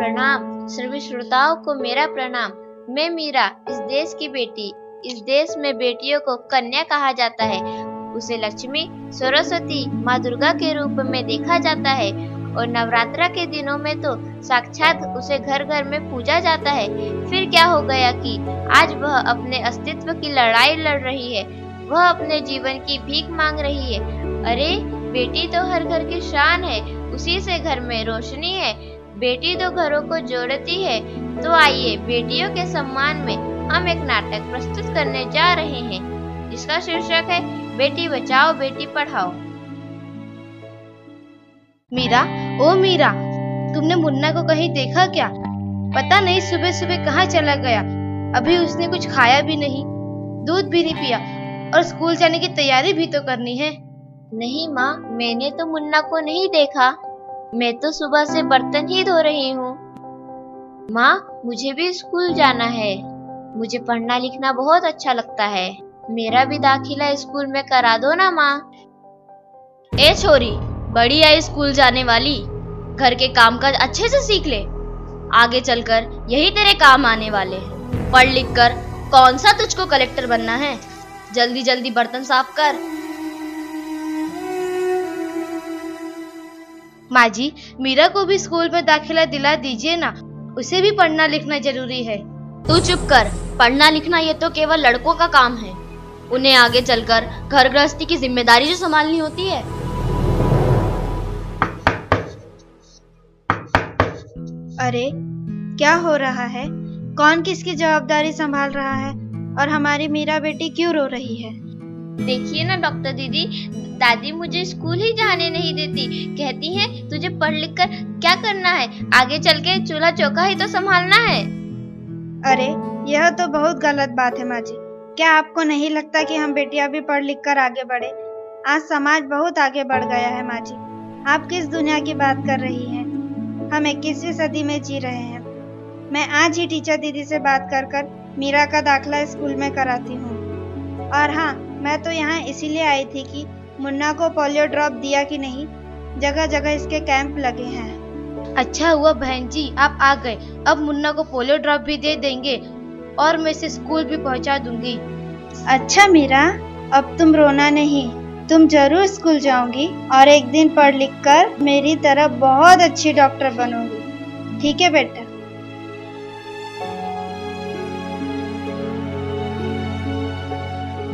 प्रणाम। सभी श्रोताओं को मेरा प्रणाम। मैं मीरा, इस देश की बेटी। इस देश में बेटियों को कन्या कहा जाता है। उसे लक्ष्मी, सरस्वती, माँ दुर्गा के रूप में देखा जाता है और नवरात्रा के दिनों में तो साक्षात उसे घर घर में पूजा जाता है। फिर क्या हो गया कि आज वह अपने अस्तित्व की लड़ाई लड़ रही है। वह अपने जीवन की भीख मांग रही है। अरे, बेटी तो हर घर की शान है, उसी से घर में रोशनी है। बेटी तो घरों को जोड़ती है। तो आइए, बेटियों के सम्मान में हम एक नाटक प्रस्तुत करने जा रहे हैं, जिसका शीर्षक है बेटी बचाओ बेटी पढ़ाओ। मीरा, ओ मीरा, तुमने मुन्ना को कहीं देखा क्या? पता नहीं सुबह सुबह कहाँ चला गया। अभी उसने कुछ खाया भी नहीं, दूध भी नहीं पिया और स्कूल जाने की तैयारी भी तो करनी है। नहीं माँ, मैंने तो मुन्ना को नहीं देखा। मैं तो सुबह से बर्तन ही धो रही हूँ। माँ, मुझे भी स्कूल जाना है। मुझे पढ़ना लिखना बहुत अच्छा लगता है। मेरा भी दाखिला स्कूल में करा दो ना माँ। ए छोरी, बड़ी आई स्कूल जाने वाली, घर के काम काज अच्छे से सीख ले। आगे चलकर यही तेरे काम आने वाले हैं। पढ़ लिख कर कौन सा तुझको कलेक्टर बनना है। जल्दी जल्दी बर्तन साफ कर। माँ जी, मीरा को भी स्कूल में दाखिला दिला दीजिए ना, उसे भी पढ़ना लिखना जरूरी है। तू चुप कर। पढ़ना लिखना ये तो केवल लड़कों का काम है। उन्हें आगे चलकर घर गृहस्थी की जिम्मेदारी जो संभालनी होती है। अरे, क्या हो रहा है? कौन किसकी जवाबदारी संभाल रहा है और हमारी मीरा बेटी क्यों रो रही है? देखिए ना डॉक्टर दीदी, दादी मुझे स्कूल ही जाने नहीं देती। कहती हैं तुझे पढ़ लिख कर क्या करना है, आगे चल के चूल्हा चौका ही तो संभालना है। अरे, यह तो बहुत गलत बात है माँ जी। क्या आपको नहीं लगता कि हम बेटियां भी पढ़ लिख कर आगे बढ़े? आज समाज बहुत आगे बढ़ गया है माँ जी। आप किस दुनिया की बात कर रही हैं? हम 21वीं सदी में जी रहे हैं। मैं आज ही टीचर दीदी से बात कर मीरा का दाखिला स्कूल में कराती हूँ। और हाँ, मैं तो यहाँ इसीलिए आई थी कि मुन्ना को पोलियो ड्रॉप दिया कि नहीं। जगह जगह इसके कैंप लगे हैं। अच्छा हुआ बहन जी आप आ गए। अब मुन्ना को पोलियो ड्रॉप भी दे देंगे और मैं इसे स्कूल भी पहुंचा दूंगी। अच्छा मीरा, अब तुम रोना नहीं। तुम जरूर स्कूल जाओगी और एक दिन पढ़ लिख कर मेरी तरह बहुत अच्छी डॉक्टर बनोगी। ठीक है बेटा?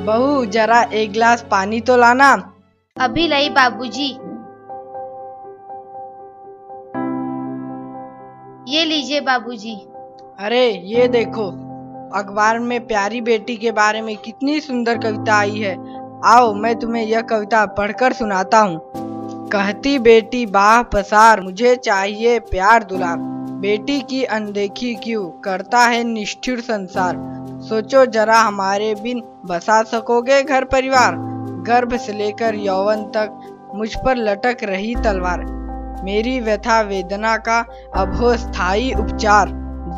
बहू, जरा एक गिलास पानी तो लाना। अभी लाई बाबूजी। ये लीजिए बाबूजी। अरे ये देखो, अखबार में प्यारी बेटी के बारे में कितनी सुंदर कविता आई है। आओ, मैं तुम्हें यह कविता पढ़कर सुनाता हूँ। कहती बेटी बाह पसार, मुझे चाहिए प्यार दुलार। बेटी की अनदेखी क्यों करता है निष्ठुर संसार। सोचो जरा हमारे बिन बसा सकोगे घर परिवार। गर्भ से लेकर यौवन तक मुझ पर लटक रही तलवार। मेरी व्यथा वेदना का अब हो स्थायी उपचार।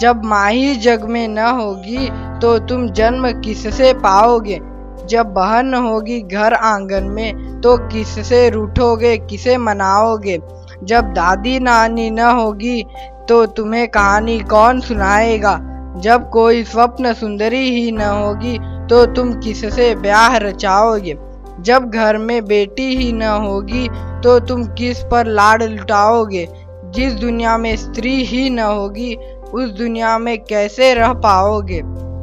जब माँ ही जग में न होगी तो तुम जन्म किससे पाओगे। जब बहन न होगी घर आंगन में तो किससे रूठोगे, किसे मनाओगे। जब दादी नानी न होगी तो तुम्हें कहानी कौन सुनाएगा। जब कोई स्वप्न सुंदरी ही न होगी तो तुम किससे ब्याह रचाओगे। जब घर में बेटी ही न होगी तो तुम किस पर लाड लुटाओगे। जिस दुनिया में स्त्री ही न होगी उस दुनिया में कैसे रह पाओगे।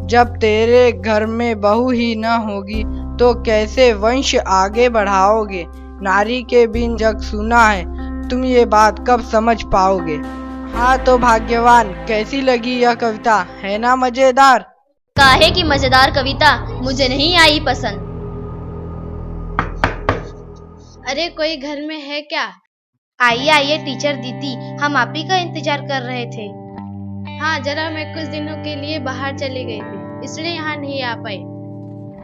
जब तेरे घर में बहू ही न होगी तो कैसे वंश आगे बढ़ाओगे। नारी के बिन जग सूना है, तुम ये बात कब समझ पाओगे। हाँ तो भाग्यवान, कैसी लगी यह कविता? है ना मजेदार? काहे की मजेदार कविता, मुझे नहीं आई पसंद। अरे कोई घर में है क्या? आइए आइए टीचर दीदी, हम आप ही का इंतजार कर रहे थे। हाँ, जरा मैं कुछ दिनों के लिए बाहर चली गई थी, इसलिए यहाँ नहीं आ पाई।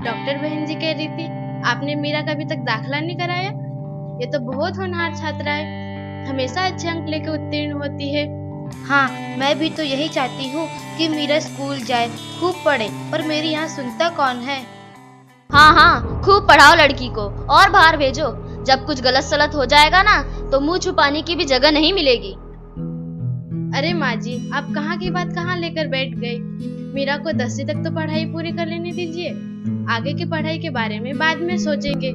डॉक्टर बहन जी कह रही थी आपने मीरा का अभी तक दाखिला नहीं कराया। ये तो बहुत होनहार छात्रा है, हमेशा अच्छे अंक लेकर उत्तीर्ण होती है। हाँ, मैं भी तो यही चाहती हूँ कि मीरा स्कूल जाए, खूब पढ़े, पर मेरी यहाँ सुनता कौन है। हाँ हाँ, खूब पढ़ाओ लड़की को और बाहर भेजो। जब कुछ गलत सलत हो जाएगा ना तो मुंह छुपाने की भी जगह नहीं मिलेगी। अरे माँ जी, आप कहाँ की बात कहाँ लेकर बैठ गई। मीरा को 10वीं तक तो पढ़ाई पूरी कर लेने दीजिए, आगे की पढ़ाई के बारे में बाद में सोचेंगे।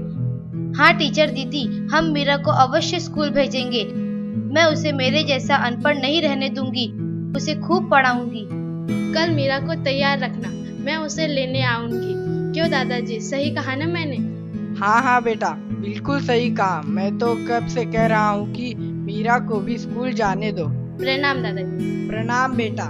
हाँ टीचर दीदी, हम मीरा को अवश्य स्कूल भेजेंगे। मैं उसे मेरे जैसा अनपढ़ नहीं रहने दूंगी, उसे खूब पढ़ाऊंगी। कल मीरा को तैयार रखना, मैं उसे लेने आऊंगी। क्यों दादाजी, सही कहा ना मैंने? हाँ हाँ बेटा, बिल्कुल सही कहा। मैं तो कब से कह रहा हूँ कि मीरा को भी स्कूल जाने दो। प्रणाम दादाजी। प्रणाम बेटा।